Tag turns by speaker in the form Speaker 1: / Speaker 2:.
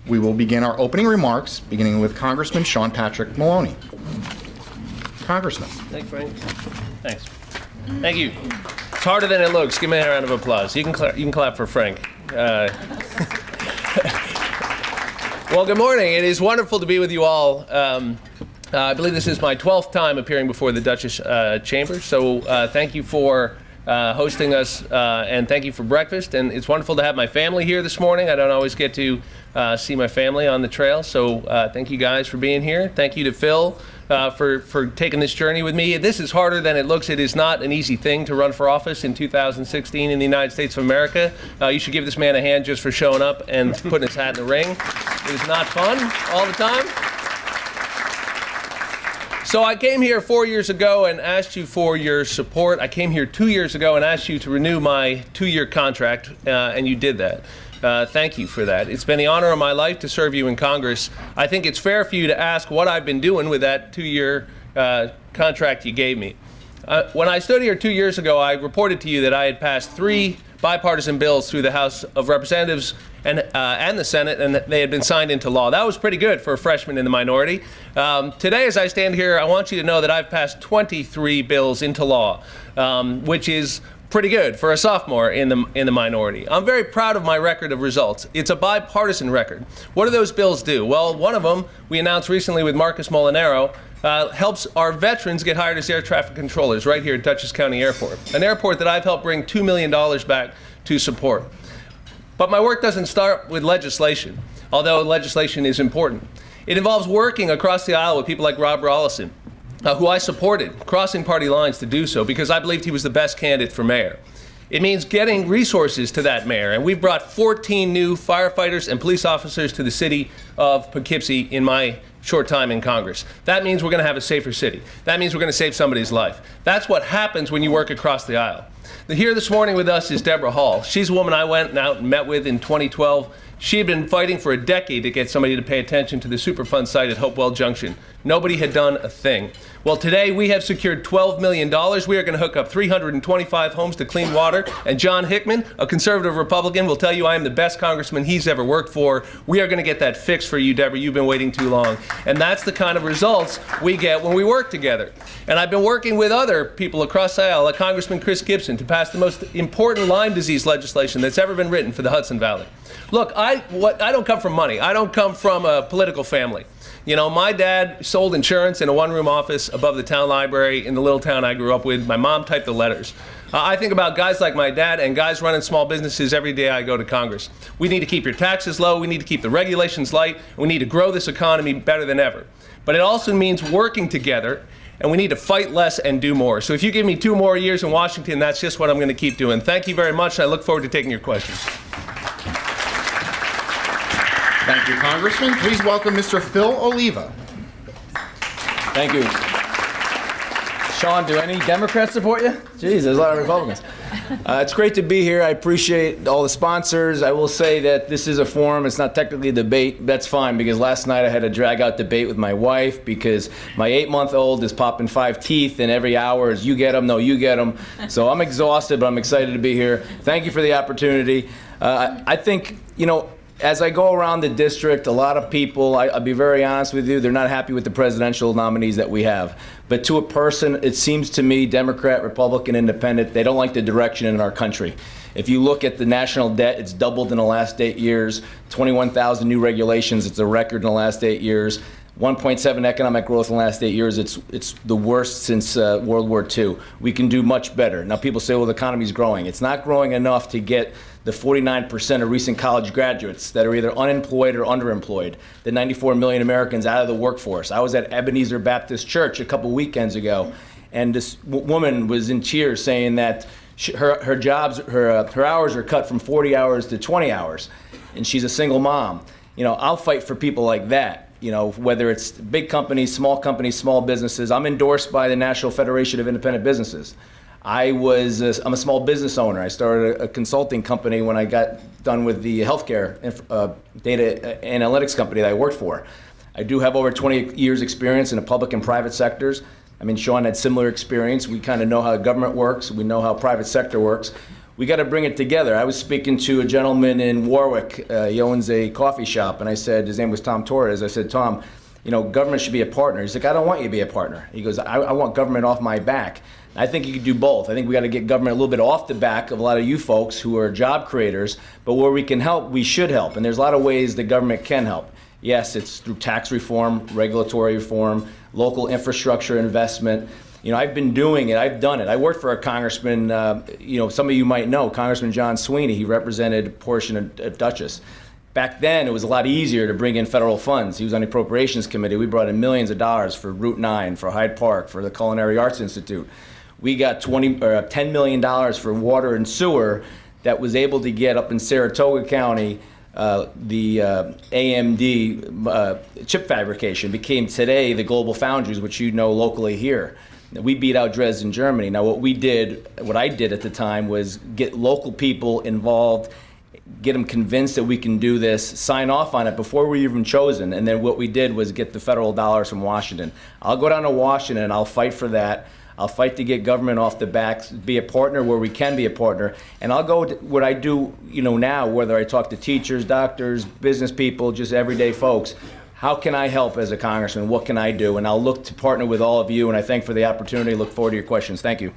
Speaker 1: We will begin our opening remarks, beginning with Congressman Sean Patrick Maloney. Congressman.
Speaker 2: Thanks, Frank. Thanks. Thank you. It's harder than it looks. Give me a round of applause. You can clap for Frank. Well, good morning. It is wonderful to be with you all. I believe this is my 12th time appearing before the Dutchess chamber. So thank you for hosting us, and thank you for breakfast. And it's wonderful to have my family here this morning. I don't always get to see my family on the trail. So thank you guys for being here. Thank you to Phil for taking this journey with me. This is harder than it looks. It is not an easy thing to run for office in 2016 in the United States of America. You should give this man a hand just for showing up and putting his hat in the ring. It is not fun all the time. So I came here 4 years ago and asked you for your support. I came here 2 years ago and asked you to renew my 2-year contract, and you did that. Thank you for that. It's been the honor of my life to serve you in Congress. I think it's fair for you to ask what I've been doing with that 2-year contract you gave me. When I stood here 2 years ago, I reported to you that I had passed 3 bipartisan bills through the House of Representatives and the Senate, and they had been signed into law. That was pretty good for a freshman in the minority. Today, as I stand here, I want you to know that I've passed 23 bills into law, which is pretty good for a sophomore in the minority. I'm very proud of my record of results. It's a bipartisan record. What do those bills do? Well, one of them we announced recently with Marcus Molinaro helps our veterans get hired as air traffic controllers right here at Dutchess County Airport, an airport that I've helped bring $2 million back to support. But my work doesn't start with legislation, although legislation is important. It involves working across the aisle with people like Rob Rollison, who I supported, crossing party lines to do so because I believed he was the best candidate for mayor. It means getting resources to that mayor, and we've brought 14 new firefighters and police officers to the city of Poughkeepsie in my short time in Congress. That means we're going to have a safer city. That means we're going to save somebody's life. That's what happens when you work across the aisle. Here this morning with us is Deborah Hall. She's a woman I went out and met with in 2012. She had been fighting for a decade to get somebody to pay attention to the Superfund site at Hopewell Junction. Nobody had done a thing. Well, today we have secured $12 million. We are going to hook up 325 homes to clean water. And John Hickman, a conservative Republican, will tell you I am the best congressman he's ever worked for. We are going to get that fixed for you, Deborah. You've been waiting too long. And that's the kind of results we get when we work together. And I've been working with other people across the aisle, like Congressman Chris Gibson, to pass the most important Lyme disease legislation that's ever been written for the Hudson Valley. Look, I don't come from money. I don't come from a political family. You know, my dad sold insurance in a one-room office above the town library in the little town I grew up with. My mom typed the letters. I think about guys like my dad and guys running small businesses every day I go to Congress. We need to keep your taxes low. We need to keep the regulations light. We need to grow this economy better than ever. But it also means working together, and we need to fight less and do more. So if you give me 2 more years in Washington, that's just what I'm going to keep doing. Thank you very much, and I look forward to taking your questions.
Speaker 1: Thank you, Congressman. Please welcome Mr. Phil Oliva.
Speaker 3: Thank you. Sean, do any Democrats support you? Geez, there's a lot of Republicans. It's great to be here. I appreciate all the sponsors. I will say that this is a forum. It's not technically a debate. That's fine, because last night I had a drag-out debate with my wife because my 8-month-old is popping 5 teeth, and every hour is you get them, no, you get them. So I'm exhausted, but I'm excited to be here. Thank you for the opportunity. I think, you know, as I go around the district, a lot of people, I'll be very honest with you, they're not happy with the presidential nominees that we have. But to a person, it seems to me, Democrat, Republican, Independent, they don't like the direction in our country. If you look at the national debt, it's doubled in the last 8 years. 21,000 new regulations, it's a record in the last 8 years. 1.7 economic growth in the last 8 years. It's the worst since World War II. We can do much better. Now people say, well, the economy's growing. It's not growing enough to get the 49% of recent college graduates that are either unemployed or underemployed, the 94 million Americans out of the workforce. I was at Ebenezer Baptist Church a couple weekends ago, and this woman was in tears saying that her hours are cut from 40 hours to 20 hours, and she's a single mom. You know, I'll fight for people like that. You know, whether it's big companies, small businesses. I'm endorsed by the National Federation of Independent Businesses. I'm a small business owner. I started a consulting company when I got done with the healthcare data analytics company that I worked for. I do have over 20 years experience in the public and private sectors. I mean, Sean had similar experience. We kind of know how government works. We know how private sector works. we got to bring it together. I was speaking to a gentleman in Warwick. He owns a coffee shop, and I said, his name was Tom Torres. I said, Tom, you know, government should be a partner. He's like, I don't want you to be a partner. He goes, I want government off my back. I think you could do both. I think we got to get government a little bit off the back of a lot of you folks who are job creators, but where we can help, we should help. And there's a lot of ways the government can help. Yes, it's through tax reform, regulatory reform, local infrastructure investment. You know, I've been doing it. I've done it. I worked for a congressman, you know, some of you might know, Congressman John Sweeney. He represented a portion of Dutchess. Back then, it was a lot easier to bring in federal funds. He was on the Appropriations Committee. We brought in millions of dollars for Route 9, for Hyde Park, for the Culinary Arts Institute. We got $10 million for water and sewer that was able to get up in Saratoga County. The AMD chip fabrication became today the Global Foundries, which you know locally here. We beat out Dresden, Germany. Now what I did at the time was get local people involved, get them convinced that we can do this, sign off on it before we were even chosen. And then what we did was get the federal dollars from Washington. I'll go down to Washington and I'll fight for that. I'll fight to get government off the back, be a partner where we can be a partner. And I'll go what I do, you know, now, whether I talk to teachers, doctors, business people, just everyday folks. How can I help as a congressman? What can I do? And I'll look to partner with all of you. And I thank for the opportunity. Look forward to your questions. Thank you.